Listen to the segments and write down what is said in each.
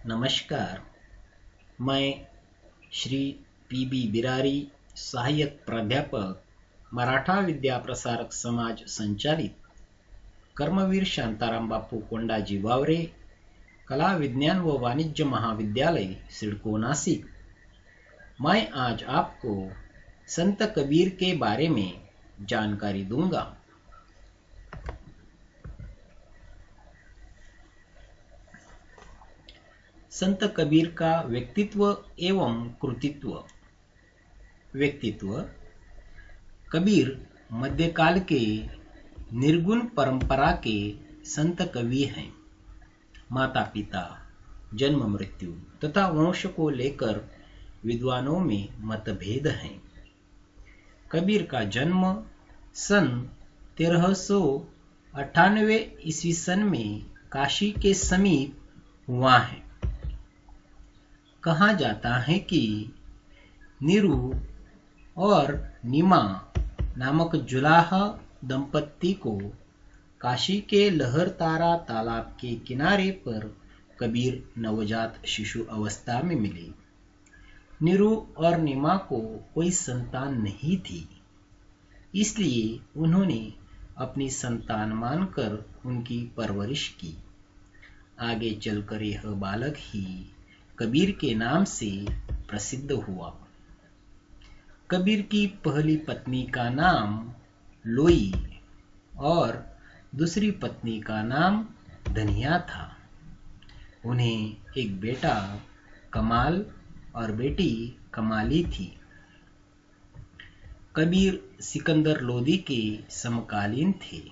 नमस्कार। मैं श्री पी.बी. बिरारी, सहायक प्राध्यापक, मराठा विद्या प्रसारक समाज संचालित कर्मवीर शांताराम बापू कोंडाजी वावरे कला विज्ञान व वाणिज्य महाविद्यालय सिडको नासिक। मैं आज आपको संत कबीर के बारे में जानकारी दूंगा। संत कबीर का व्यक्तित्व एवं कृतित्व। व्यक्तित्व। कबीर मध्यकाल के निर्गुण परंपरा के संत कवि हैं। माता पिता, जन्म मृत्यु तथा वंश को लेकर विद्वानों में मतभेद हैं। कबीर का जन्म सन 1398 ईस्वी सन में काशी के समीप हुआ है। कहा जाता है कि नीरू और नीमा नामक जुलाह दंपत्ति को काशी के लहरतारा तालाब के किनारे पर कबीर नवजात शिशु अवस्था में मिले। नीरू और नीमा को कोई संतान नहीं थी, इसलिए उन्होंने अपनी संतान मानकर उनकी परवरिश की। आगे चलकर यह बालक ही कबीर के नाम से प्रसिद्ध हुआ। कबीर की पहली पत्नी का नाम लोई और दूसरी पत्नी का नाम धनिया था। उन्हें एक बेटा कमाल और बेटी कमाली थी। कबीर सिकंदर लोदी के समकालीन थे।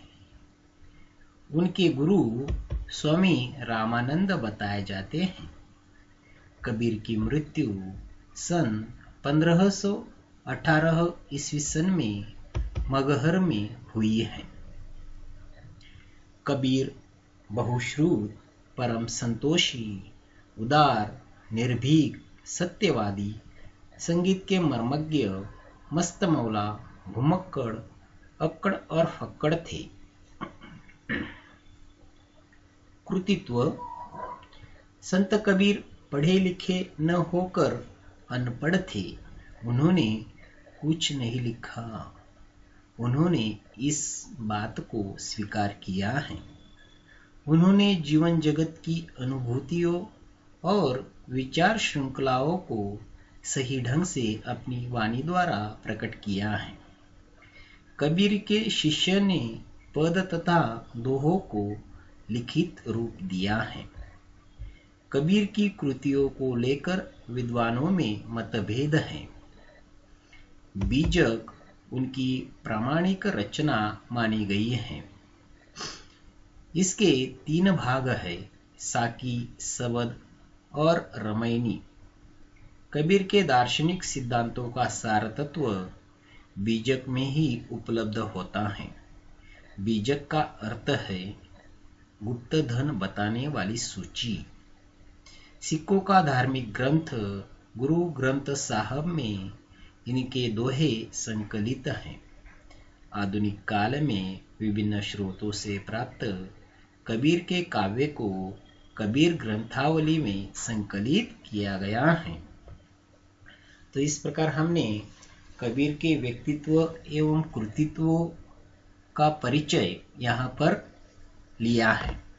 उनके गुरु स्वामी रामानंद बताए जाते हैं। कबीर की मृत्यु सन 1518 ईस्वी सन में मगहर में हुई है। कबीर बहुश्रुत, परम संतोषी, उदार, निर्भीक, सत्यवादी, संगीत के मर्मज्ञ, मस्त मौला, घुमक्कड़, अक्कड़ और फक्कड़ थे। कृतित्व। संत कबीर पढ़े लिखे न होकर अनपढ़ थे। उन्होंने कुछ नहीं लिखा। उन्होंने इस बात को स्वीकार किया है। उन्होंने जीवन जगत की अनुभूतियों और विचार श्रृंखलाओं को सही ढंग से अपनी वाणी द्वारा प्रकट किया है। कबीर के शिष्य ने पद तथा दोहों को लिखित रूप दिया है। कबीर की कृतियों को लेकर विद्वानों में मतभेद है। बीजक उनकी प्रामाणिक रचना मानी गई है। इसके 3 भाग है, साकी, सबद और रमैनी। कबीर के दार्शनिक सिद्धांतों का सार तत्व बीजक में ही उपलब्ध होता है। बीजक का अर्थ है गुप्त धन बताने वाली सूची। सिखों का धार्मिक ग्रंथ गुरु ग्रंथ साहब में इनके दोहे संकलित हैं। आधुनिक काल में विभिन्न स्रोतों से प्राप्त कबीर के काव्य को कबीर ग्रंथावली में संकलित किया गया है। तो इस प्रकार हमने कबीर के व्यक्तित्व एवं कृतित्व का परिचय यहाँ पर लिया है।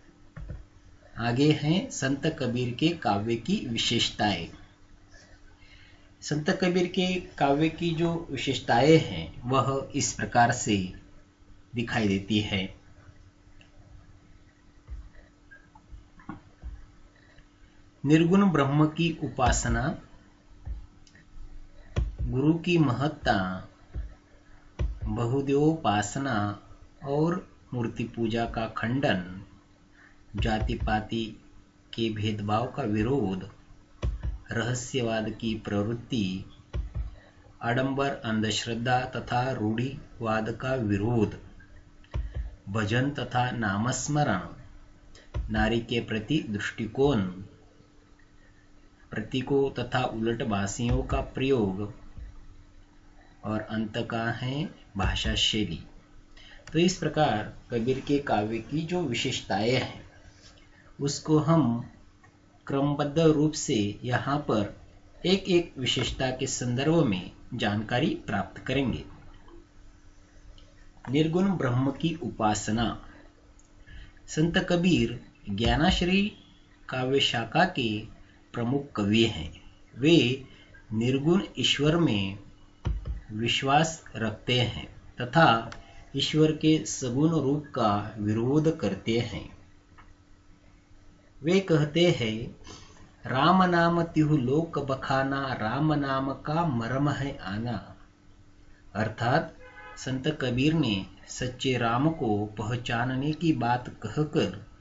आगे हैं संत कबीर के काव्य की विशेषताएं। संत कबीर के काव्य की जो विशेषताएं हैं वह इस प्रकार से दिखाई देती है। निर्गुण ब्रह्म की उपासना, गुरु की महत्ता, बहुदेवोपासना और मूर्ति पूजा का खंडन, जाति पाति के भेदभाव का विरोध, रहस्यवाद की प्रवृत्ति, आडंबर, अंधश्रद्धा तथा रूढ़िवाद का विरोध, भजन तथा नामस्मरण, नारी के प्रति दृष्टिकोण, प्रतीकों तथा उलटभाषियों का प्रयोग और अंत का है भाषा शैली। तो इस प्रकार कबीर के काव्य की जो विशेषताएं हैं उसको हम क्रमबद्ध रूप से यहाँ पर एक एक विशेषता के संदर्भ में जानकारी प्राप्त करेंगे। निर्गुण ब्रह्म की उपासना। संत कबीर ज्ञानाश्री काव्य शाखा के प्रमुख कवि हैं। वे निर्गुण ईश्वर में विश्वास रखते हैं तथा ईश्वर के सगुण रूप का विरोध करते हैं। वे कहते हैं, राम नाम तिहु लोक बखाना, राम नाम का मर्म है आना। अर्थात संत कबीर ने सच्चे राम को पहचानने की बात कहकर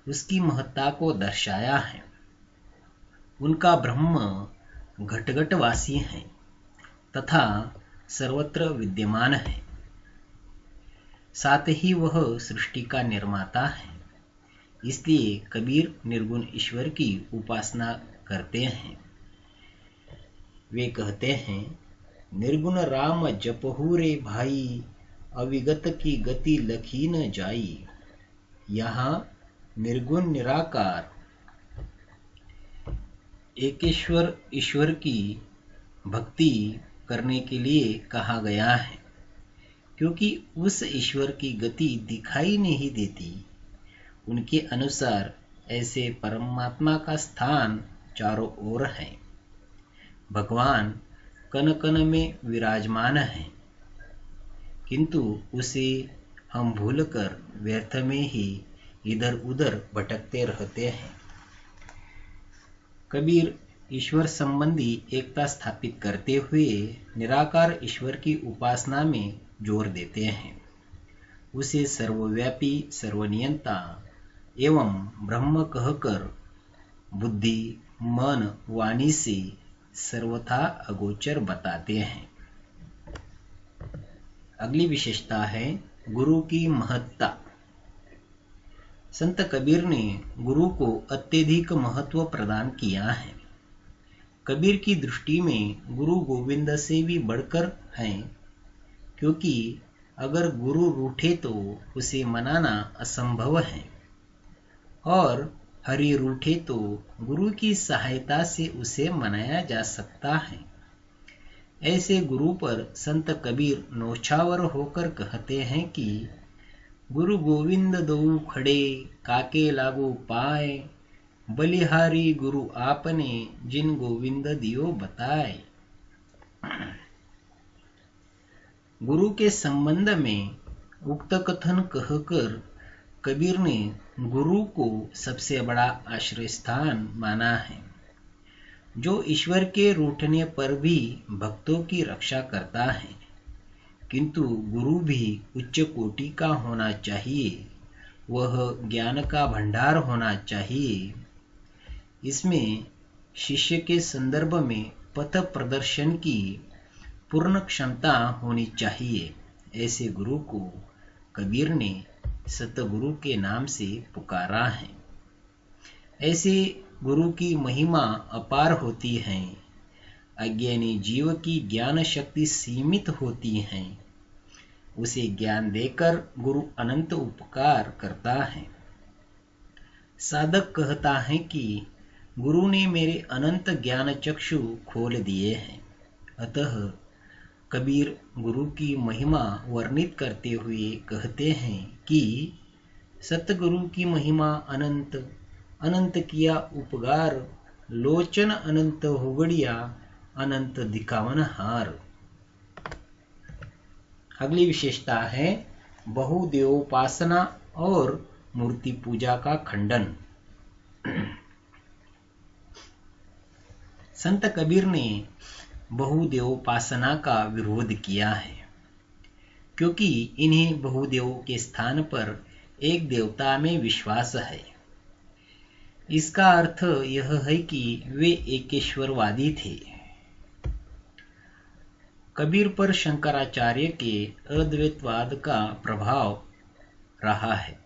उसकी महत्ता को दर्शाया है। उनका ब्रह्म घट-घटवासी है तथा सर्वत्र विद्यमान है, साथ ही वह सृष्टि का निर्माता है। इसलिए कबीर निर्गुण ईश्वर की उपासना करते हैं। वे कहते हैं, निर्गुण राम जपहु रे भाई, अविगत की गति लखी न जाई। यहाँ निर्गुण निराकार एकेश्वर ईश्वर की भक्ति करने के लिए कहा गया है, क्योंकि उस ईश्वर की गति दिखाई नहीं देती। उनके अनुसार ऐसे परमात्मा का स्थान चारों ओर है। भगवान कण कण में विराजमान है, किंतु उसे हम भूलकर व्यर्थ में ही इधर उधर भटकते रहते हैं। कबीर ईश्वर संबंधी एकता स्थापित करते हुए निराकार ईश्वर की उपासना में जोर देते हैं। उसे सर्वव्यापी, सर्वनियंता एवं ब्रह्म कहकर बुद्धि, मन, वाणी से सर्वथा अगोचर बताते हैं। अगली विशेषता है गुरु की महत्ता। संत कबीर ने गुरु को अत्यधिक महत्व प्रदान किया है। कबीर की दृष्टि में गुरु गोविंद से भी बढ़कर हैं, क्योंकि अगर गुरु रूठे तो उसे मनाना असंभव है और हरि रूठे तो गुरु की सहायता से उसे मनाया जा सकता है। ऐसे गुरु पर संत कबीर नौछावर होकर कहते हैं कि गुरु गोविंद दऊ खड़े, काके लागू पाए, बलिहारी गुरु आपने, जिन गोविंद दियो बताए। गुरु के संबंध में उक्त कथन कहकर कबीर ने गुरु को सबसे बड़ा आश्रय स्थान माना है, जो ईश्वर के रूठने पर भी भक्तों की रक्षा करता है। किंतु गुरु भी उच्च कोटि का होना चाहिए, वह ज्ञान का भंडार होना चाहिए। इसमें शिष्य के संदर्भ में पथ प्रदर्शन की पूर्ण क्षमता होनी चाहिए। ऐसे गुरु को कबीर ने सतगुरु के नाम से पुकारा है। ऐसे गुरु की महिमा अपार होती है। अज्ञानी जीव की ज्ञान शक्ति सीमित होती है। उसे ज्ञान देकर गुरु अनंत उपकार करता है। साधक कहता है कि गुरु ने मेरे अनंत ज्ञान चक्षु खोल दिए हैं। अतः कबीर गुरु की महिमा वर्णित करते हुए कहते हैं कि सतगुरु की महिमा अनंत, अनंत किया उपकार, लोचन अनंत होगड़िया, अनंत दिखावन हार। अगली विशेषता है बहुदेवोपासना और मूर्ति पूजा का खंडन। संत कबीर ने बहुदेवोपासना का विरोध किया है, क्योंकि इन्हें बहुदेव के स्थान पर एक देवता में विश्वास है। इसका अर्थ यह है कि वे एकेश्वरवादी थे। कबीर पर शंकराचार्य के अद्वैतवाद का प्रभाव रहा है।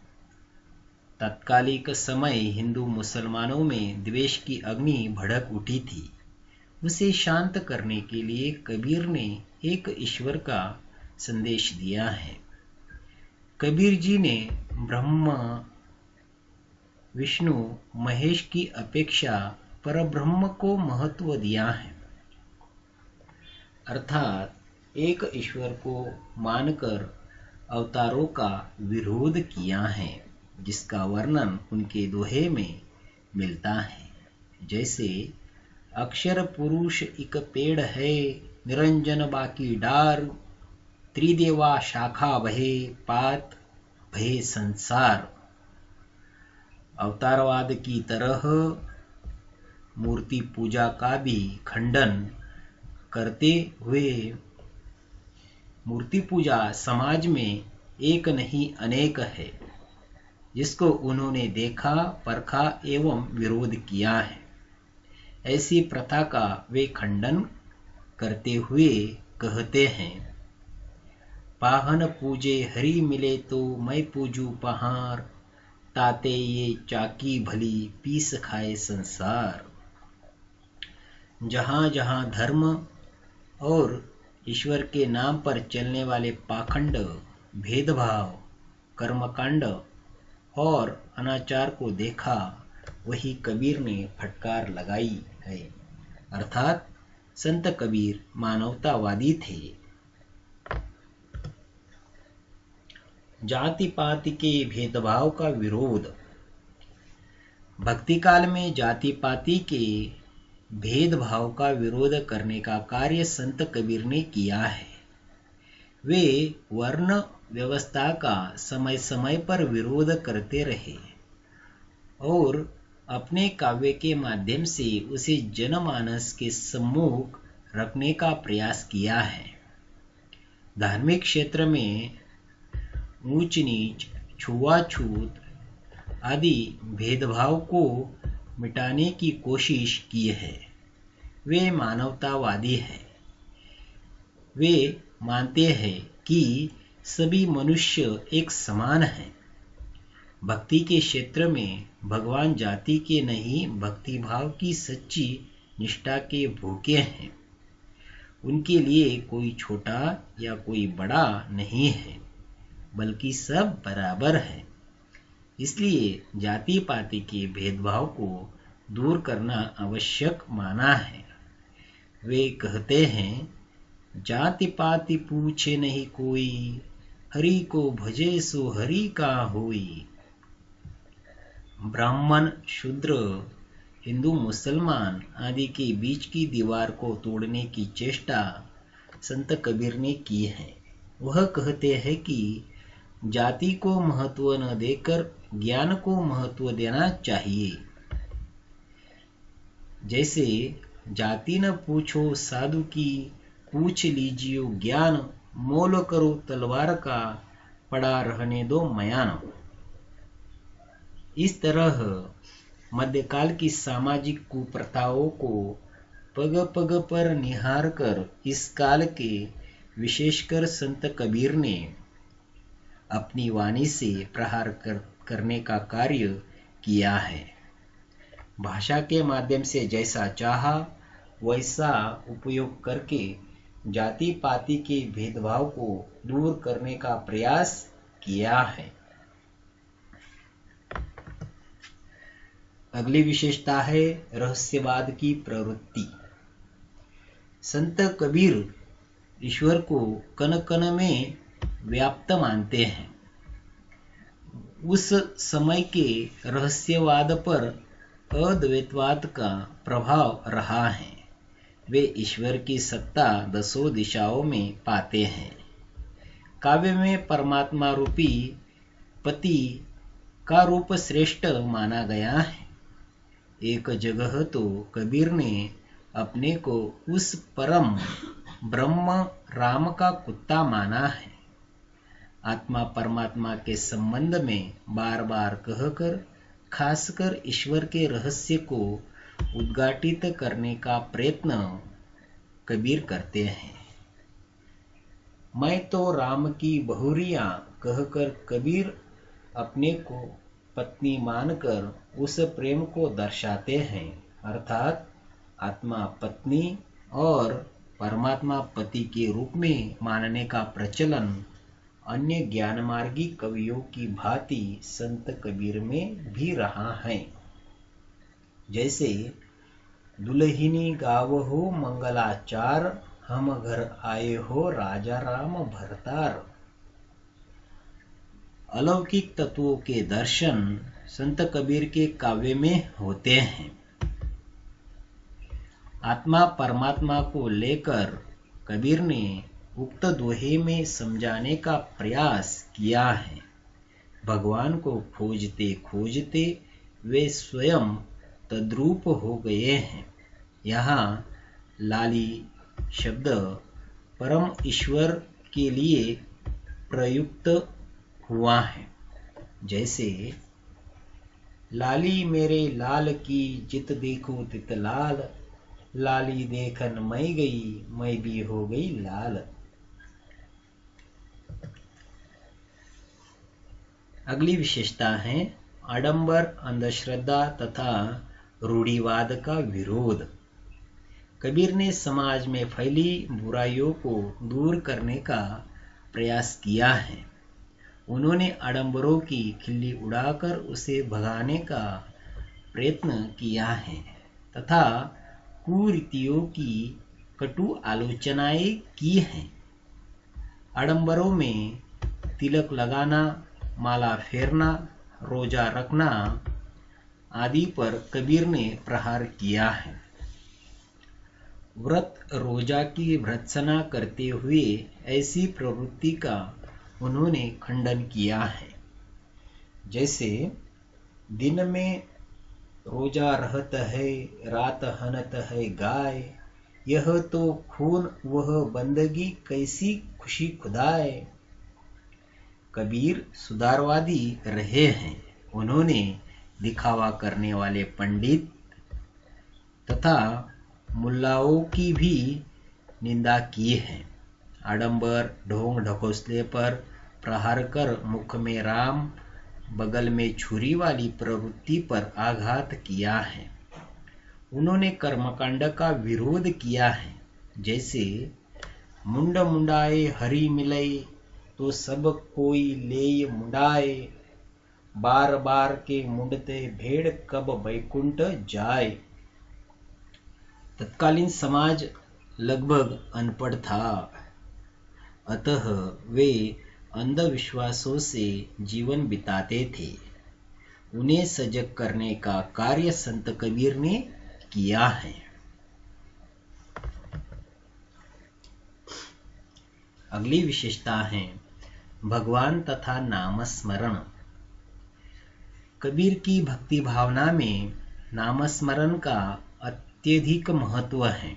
तत्कालिक समय हिंदू मुसलमानों में द्वेष की अग्नि भड़क उठी थी। उसे शांत करने के लिए कबीर ने एक ईश्वर का संदेश दिया है। कबीर जी ने ब्रह्म विष्णु महेश की अपेक्षा परब्रह्म को महत्व दिया है, अर्थात एक ईश्वर को मानकर अवतारों का विरोध किया है, जिसका वर्णन उनके दोहे में मिलता है। जैसे अक्षर पुरुष एक पेड़ है, निरंजन बाकी डार, त्रिदेवा शाखा भये, पात भये संसार। अवतारवाद की तरह मूर्ति पूजा का भी खंडन करते हुए मूर्ति पूजा समाज में एक नहीं अनेक है, जिसको उन्होंने देखा, परखा एवं विरोध किया है। ऐसी प्रथा का वे खंडन करते हुए कहते हैं, पाहन पूजे हरि मिले तो मैं पूजू पहार, ताते ये चाकी भली पीस खाए संसार। जहाँ जहाँ धर्म और ईश्वर के नाम पर चलने वाले पाखंड, भेदभाव, कर्मकांड और अनाचार को देखा, वही कबीर ने फटकार लगाई है। अर्थात संत कबीर मानवतावादी थे। जाति पाति के भेदभाव का विरोध। भक्ति काल में जाति पाति के भेदभाव का विरोध करने का कार्य संत कबीर ने किया है। वे वर्ण व्यवस्था का समय समय पर विरोध करते रहे और अपने काव्य के माध्यम से उसे जनमानस के सम्मुख रखने का प्रयास किया है। धार्मिक क्षेत्र में ऊंच नीच, छुआछूत आदि भेदभाव को मिटाने की कोशिश की है। वे मानवतावादी हैं। वे मानते हैं कि सभी मनुष्य एक समान हैं। भक्ति के क्षेत्र में भगवान जाति के नहीं, भक्ति भाव की सच्ची निष्ठा के भूखे हैं। उनके लिए कोई छोटा या कोई बड़ा नहीं है, बल्कि सब बराबर है। इसलिए जाति पाति के भेदभाव को दूर करना आवश्यक माना है। वे कहते हैं, जाति पाति पूछे नहीं कोई, हरि को भजे सो हरि का होई। ब्राह्मण, शूद्र, हिंदू, मुसलमान आदि के बीच की दीवार को तोड़ने की चेष्टा संत कबीर ने की है। वह कहते हैं कि जाति को महत्व न देकर ज्ञान को महत्व देना चाहिए। जैसे जाति न पूछो साधु की, पूछ लीजियो ज्ञान, मोल करो तलवार का, पड़ा रहने दो मयान। इस तरह मध्यकाल की सामाजिक कुप्रथाओं को पग पग पर निहार कर इस काल के विशेषकर संत कबीर ने अपनी वाणी से प्रहार करने का कार्य किया है। भाषा के माध्यम से जैसा चाहा वैसा उपयोग करके जाति पाति के भेदभाव को दूर करने का प्रयास किया है। अगली विशेषता है रहस्यवाद की प्रवृत्ति। संत कबीर ईश्वर को कण कण में व्याप्त मानते हैं। उस समय के रहस्यवाद पर अद्वैतवाद का प्रभाव रहा है। वे ईश्वर की सत्ता दसों दिशाओं में पाते हैं। काव्य में परमात्मा रूपी पति का रूप श्रेष्ठ माना गया है। एक जगह तो कबीर ने अपने को उस परम ब्रह्म राम का कुत्ता माना है। आत्मा परमात्मा के संबंध में बार बार कहकर खासकर ईश्वर के रहस्य को उद्घाटित करने का प्रयत्न कबीर करते हैं। मैं तो राम की बहुरिया कहकर कबीर अपने को पत्नी मानकर उस प्रेम को दर्शाते हैं। अर्थात आत्मा पत्नी और परमात्मा पति के रूप में मानने का प्रचलन अन्य ज्ञानमार्गी कवियों की भांति संत कबीर में भी रहा है। जैसे दुल्हिनी गावहो मंगलाचार, हम घर आए हो राजा राम भरतार। अलौकिक तत्वों के दर्शन संत कबीर के काव्य में होते हैं। आत्मा परमात्मा को लेकर कबीर ने उक्त दोहे में समझाने का प्रयास किया है। भगवान को खोजते खोजते वे स्वयं तद्रूप हो गए हैं। यहाँ लाली शब्द परम ईश्वर के लिए प्रयुक्त हुआ है। जैसे लाली मेरे लाल की जित देखो तित लाल, लाली देखन मैं गई मैं भी हो गई लाल। अगली विशेषता है आडंबर, अंधश्रद्धा तथा रूढ़िवाद का विरोध। कबीर ने समाज में फैली बुराइयों को दूर करने का प्रयास किया है। उन्होंने आडंबरों की खिल्ली उड़ाकर उसे भगाने का प्रयत्न किया है तथा कुरीतियों की कटु आलोचनाएं की हैं। आडंबरों में तिलक लगाना, माला फेरना, रोजा रखना आदि पर कबीर ने प्रहार किया है। व्रत रोजा की भर्त्सना करते हुए ऐसी प्रवृत्ति का उन्होंने खंडन किया है। जैसे दिन में रोजा रहत है, रात हनत है गाय, यह तो खून वह बंदगी कैसी खुशी खुदाए। कबीर सुधारवादी रहे हैं। उन्होंने दिखावा करने वाले पंडित तथा मुल्लाओं की भी निंदा की है। आडंबर, ढोंग ढकोसले पर प्रहार कर मुख में राम, बगल में छुरी वाली प्रवृत्ति पर आघात किया है। उन्होंने कर्मकांड का विरोध किया है। जैसे मुंड मुंडाए हरि मिलय, तो सब कोई लेय मुंडाए, बार बार के मुंडते भेड़ कब बैकुंठ जाए। तत्कालीन समाज लगभग अनपढ़ था, अतः वे अंधविश्वासों से जीवन बिताते थे। उन्हें सजग करने का कार्य संत कबीर ने किया है। अगली विशेषता है भगवान तथा नामस्मरण। कबीर की भक्ति भावना में नामस्मरण का अत्यधिक महत्व है।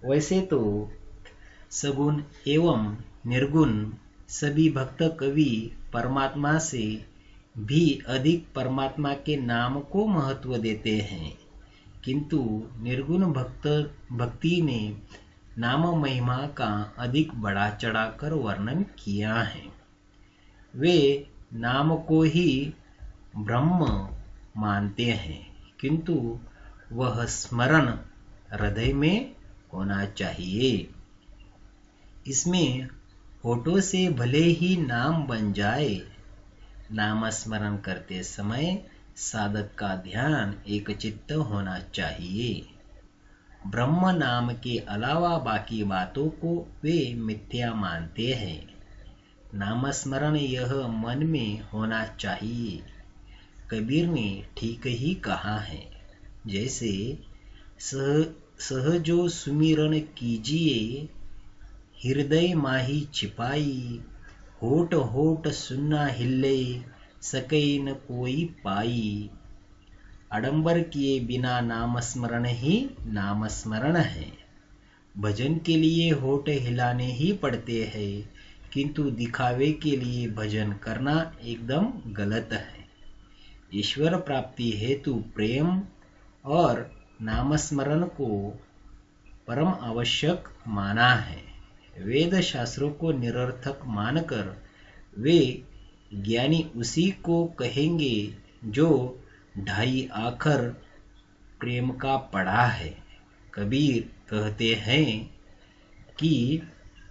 वैसे तो सगुण एवं निर्गुण सभी भक्त कवि परमात्मा से भी अधिक परमात्मा के नाम को महत्व देते हैं, किंतु निर्गुण भक्ति ने नाम महिमा का अधिक बढ़ा चढ़ाकर वर्णन किया है। वे नाम को ही ब्रह्म मानते हैं, किंतु वह स्मरण हृदय में होना चाहिए। इसमें होठों से भले ही नाम बन जाए, नाम स्मरण करते समय साधक का ध्यान एकचित्त होना चाहिए। ब्रह्म नाम के अलावा बाकी बातों को वे मिथ्या मानते हैं। नाम स्मरण यह मन में होना चाहिए। कबीर ने ठीक ही कहा है। जैसे सहजो सुमिरन कीजिए, हृदय माही छिपाई, होठ होठ सुनना हिले, सकै न कोई पाई। आडंबर किए बिना नामस्मरण ही नामस्मरण है। भजन के लिए होठ हिलाने ही पड़ते हैं, किंतु दिखावे के लिए भजन करना एकदम गलत है। ईश्वर प्राप्ति हेतु प्रेम और नामस्मरण को परम आवश्यक माना है। वेद शास्त्रों को निरर्थक मानकर वे ज्ञानी उसी को कहेंगे जो 2.5 अक्षर प्रेम का पढ़ा है। कबीर कहते हैं कि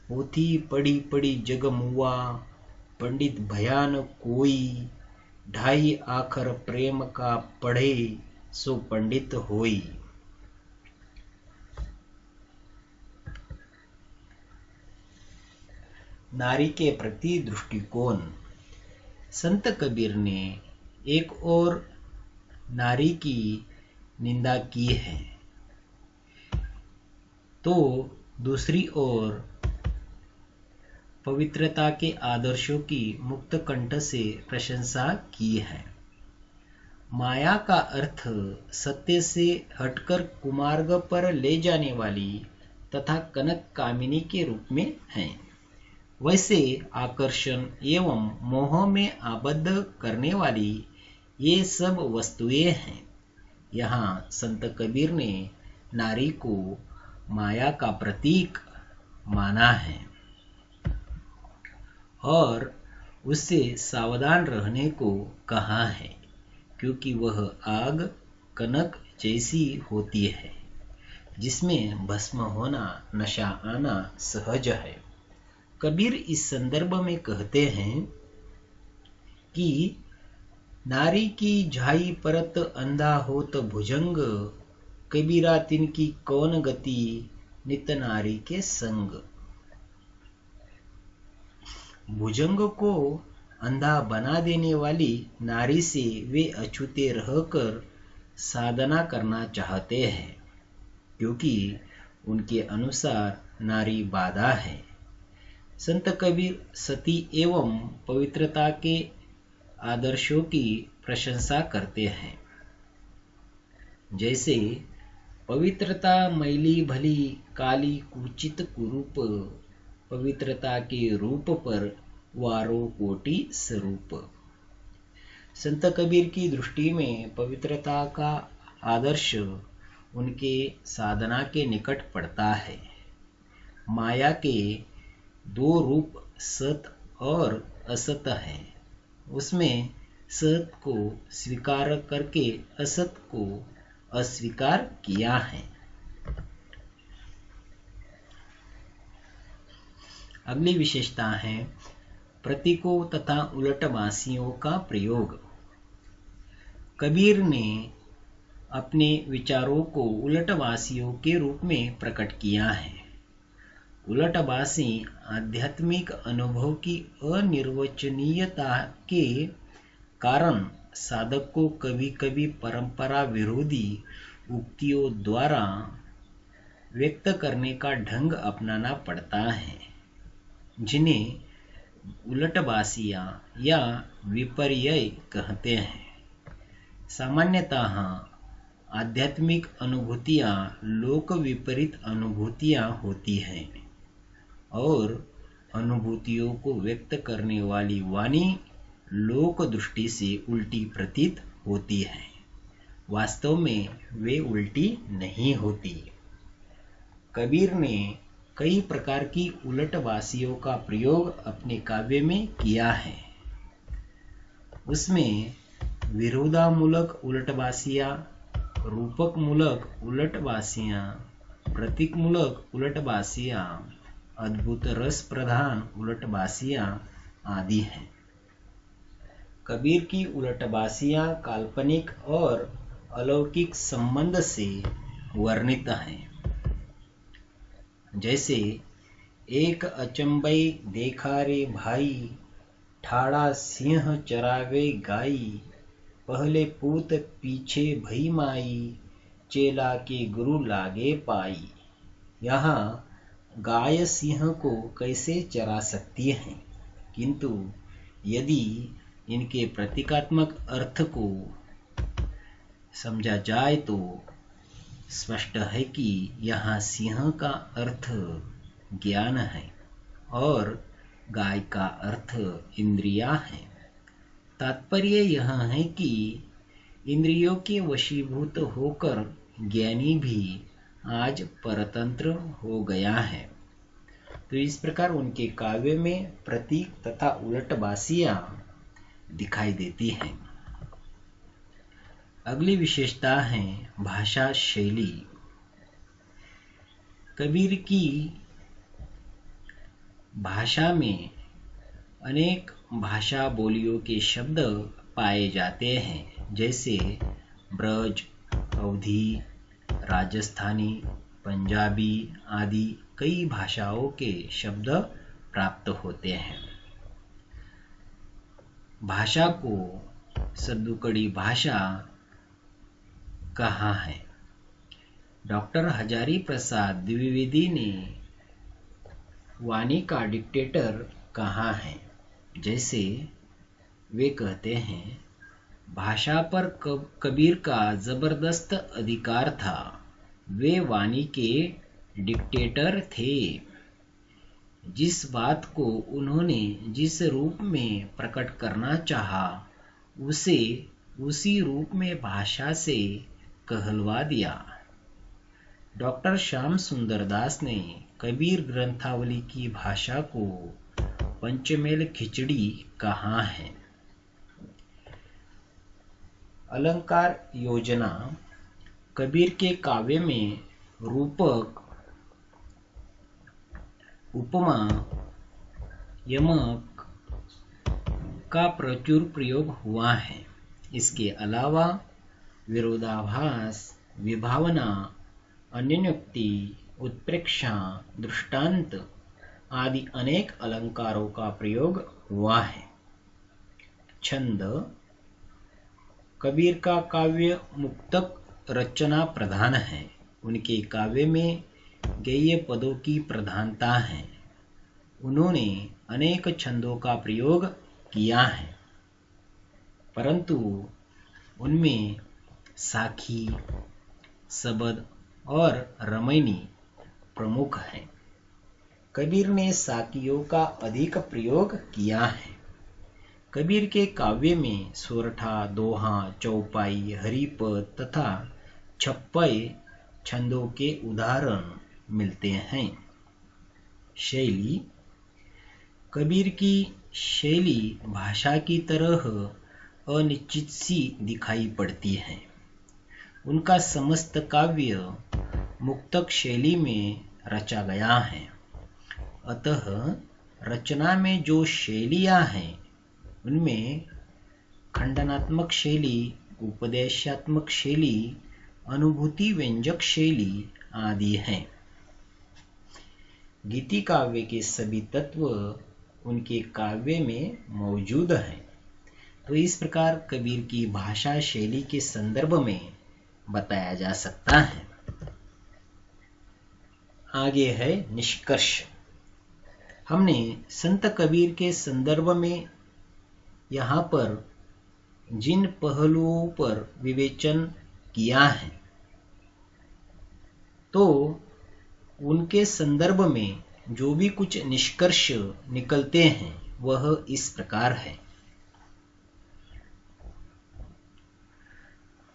पोथी पढ़ी पढ़ी जग मुआ, पंडित भयान कोई, ढाई आखर प्रेम का पढ़े, सो पंडित होई। नारी के प्रति दृष्टिकोण। संत कबीर ने एक और नारी की निंदा की है, तो दूसरी ओर पवित्रता के आदर्शों की मुक्त कंठ से प्रशंसा की है। माया का अर्थ सत्य से हटकर कुमार्ग पर ले जाने वाली तथा कनक कामिनी के रूप में है। वैसे आकर्षण एवं मोह में आबद्ध करने वाली ये सब वस्तुएं हैं। यहाँ संत कबीर ने नारी को माया का प्रतीक माना है और उससे सावधान रहने को कहा है, क्योंकि वह आग कनक जैसी होती है, जिसमें भस्म होना, नशा आना सहज है। कबीर इस संदर्भ में कहते हैं कि नारी की झाई परत अंधा होत भुजंग, कबीरा तिनकी कौन गति, नित नारी के संग। भुजंग को अंधा बना देने वाली नारी से वे अछूते रहकर साधना करना चाहते हैं, क्योंकि उनके अनुसार नारी बाधा है। संत कबीर सती एवं पवित्रता के आदर्शों की प्रशंसा करते हैं। जैसे पवित्रता मैली भली, काली कुचित कुरूप, पवित्रता के रूप पर वारो कोटि स्वरूप। संत कबीर की दृष्टि में पवित्रता का आदर्श उनके साधना के निकट पड़ता है। माया के दो रूप सत और असत है। उसमें सत को स्वीकार करके असत को अस्वीकार किया है। अगली विशेषता है प्रतीकों तथा उलटवासियों का प्रयोग। कबीर ने अपने विचारों को उलटवासियों के रूप में प्रकट किया है। उलटवासी आध्यात्मिक अनुभव की अनिर्वचनीयता के कारण साधक को कभी कभी परंपरा विरोधी उक्तियों द्वारा व्यक्त करने का ढंग अपनाना पड़ता है, जिन्हें उलटवासियाँ या विपर्यय कहते हैं। सामान्यतः आध्यात्मिक अनुभूतियाँ लोक विपरीत अनुभूतियाँ होती हैं और अनुभूतियों को व्यक्त करने वाली वाणी लोक दृष्टि से उल्टी प्रतीत होती है। वास्तव में वे उल्टी नहीं होती। कबीर ने कई प्रकार की उलटवासियों का प्रयोग अपने काव्य में किया है। उसमें विरोधामूलक उलटवासियाँ, रूपकमूलक उलटवासियाँ, प्रतीकमूलक उलटवासियाँ, अद्भुत रस प्रधान उलटवासियाँ आदि हैं। कबीर की उलटवासियाँ काल्पनिक और अलौकिक संबंध से वर्णित हैं। जैसे एक अचंबई देखा रे भाई, ठाड़ा सिंह चरावे गाई, पहले पूत पीछे भई माई, चेला के गुरु लागे पाई। यहाँ गाय सिंह को कैसे चरा सकती है, किंतु यदि इनके प्रतीकात्मक अर्थ को समझा जाए तो स्पष्ट है कि यहाँ सिंह का अर्थ ज्ञान है और गाय का अर्थ इंद्रियां है। तात्पर्य यह है कि इंद्रियों के वशीभूत होकर ज्ञानी भी आज परतंत्र हो गया है। तो इस प्रकार उनके काव्य में प्रतीक तथा उलटवासियां दिखाई देती हैं। अगली विशेषता है भाषा शैली। कबीर की भाषा में अनेक भाषा बोलियों के शब्द पाए जाते हैं, जैसे ब्रज, अवधी, राजस्थानी, पंजाबी आदि कई भाषाओं के शब्द प्राप्त होते हैं। भाषा को सद्दुकड़ी भाषा कहा है। डॉक्टर हजारी प्रसाद द्विवेदी ने वाणी का डिक्टेटर कहा है। जैसे वे कहते हैं, भाषा पर कबीर का जबरदस्त अधिकार था। वे वाणी के डिक्टेटर थे। जिस बात को उन्होंने जिस रूप में प्रकट करना चाहा, उसे उसी रूप में भाषा से कहलवा दिया। डॉक्टर श्याम सुंदर दास ने कबीर ग्रंथावली की भाषा को पंचमेल खिचड़ी कहा है। अलंकार योजना कबीर के काव्य में रूपक, उपमा, यमक का प्रचुर प्रयोग हुआ है। इसके अलावा विरोधाभास, विभावना, अन्योन्योक्ति, उत्प्रेक्षा, दृष्टांत आदि अनेक अलंकारों का प्रयोग हुआ है। छंद कबीर का काव्य मुक्तक रचना प्रधान है। उनके काव्य में गेय पदों की प्रधानता है। उन्होंने अनेक छंदों का प्रयोग किया है, परंतु उनमें साखी, सबद और रमैनी प्रमुख हैं। कबीर ने साखियों का अधिक प्रयोग किया है। कबीर के काव्य में सोरठा, दोहा, चौपाई, हरिपद तथा छप्पय छंदों के उदाहरण मिलते हैं। शैली कबीर की शैली भाषा की तरह अनिश्चित सी दिखाई पड़ती है। उनका समस्त काव्य मुक्तक शैली में रचा गया है। अतः रचना में जो शैलियाँ हैं, उनमें खंडनात्मक शैली, उपदेशात्मक शैली, अनुभूति व्यंजक शैली आदि हैं। गीति काव्य के सभी तत्व उनके काव्य में मौजूद हैं। तो इस प्रकार कबीर की भाषा शैली के संदर्भ में बताया जा सकता है। आगे है निष्कर्ष। हमने संत कबीर के संदर्भ में यहाँ पर जिन पहलुओं पर विवेचन किया है, तो उनके संदर्भ में जो भी कुछ निष्कर्ष निकलते हैं वह इस प्रकार है।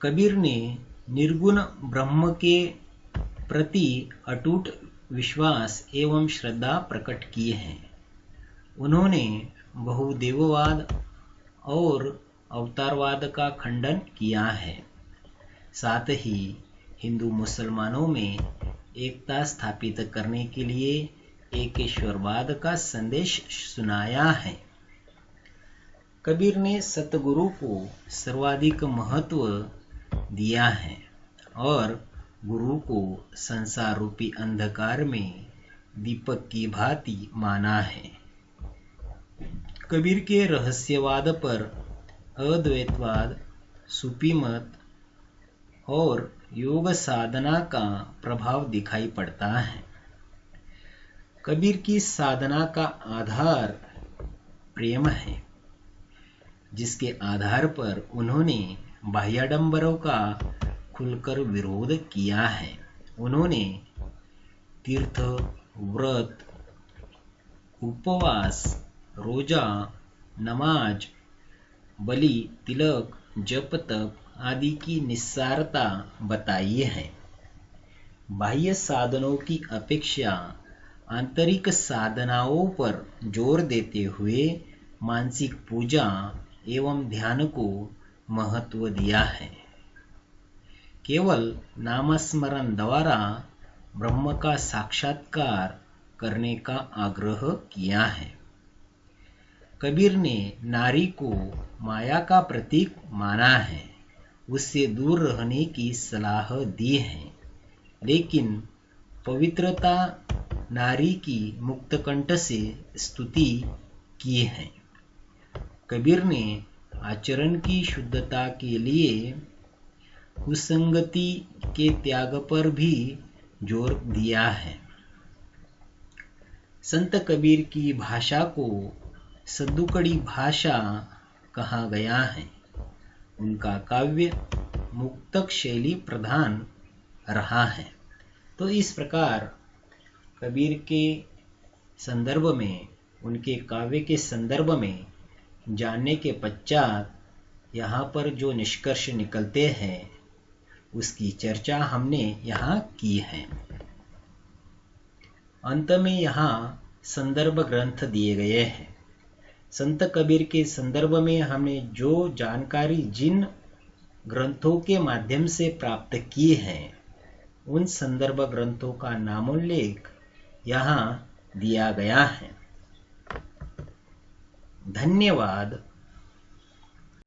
कबीर ने निर्गुण ब्रह्म के प्रति अटूट विश्वास एवं श्रद्धा प्रकट की है। उन्होंने बहुदेववाद और अवतारवाद का खंडन किया है। साथ ही हिंदू मुसलमानों में एकता स्थापित करने के लिए एकेश्वरवाद का संदेश सुनाया है। कबीर ने सतगुरु को सर्वाधिक महत्व दिया है और गुरु को संसार रूपी अंधकार में दीपक की भांति माना है। कबीर के रहस्यवाद पर अद्वैतवाद, सूफी मत और योग साधना का प्रभाव दिखाई पड़ता है। कबीर की साधना का आधार प्रेम है, जिसके आधार पर उन्होंने बाह्याडंबरों का खुलकर विरोध किया है। उन्होंने तीर्थ, व्रत, उपवास, रोजा, नमाज, बलि, तिलक, जप तप आदि की निस्सारता बताई है। बाह्य साधनों की अपेक्षा आंतरिक साधनाओं पर जोर देते हुए मानसिक पूजा एवं ध्यान को महत्व दिया है। केवल नामस्मरण द्वारा ब्रह्म का साक्षात्कार करने का आग्रह किया है। कबीर ने नारी को माया का प्रतीक माना है, उससे दूर रहने की सलाह दी है, लेकिन पवित्रता नारी की मुक्तकंठ से स्तुति की है। कबीर ने आचरण की शुद्धता के लिए कुसंगति के त्याग पर भी जोर दिया है। संत कबीर की भाषा को सद्दुकड़ी भाषा कहा गया है। उनका काव्य मुक्तक शैली प्रधान रहा है। तो इस प्रकार कबीर के संदर्भ में, उनके काव्य के संदर्भ में जानने के पश्चात यहाँ पर जो निष्कर्ष निकलते हैं उसकी चर्चा हमने यहाँ की है। अंत में यहाँ संदर्भ ग्रंथ दिए गए हैं। संत कबीर के संदर्भ में हमने जो जानकारी जिन ग्रंथों के माध्यम से प्राप्त की है, उन संदर्भ ग्रंथों का नामोल्लेख यहाँ दिया गया है। धन्यवाद।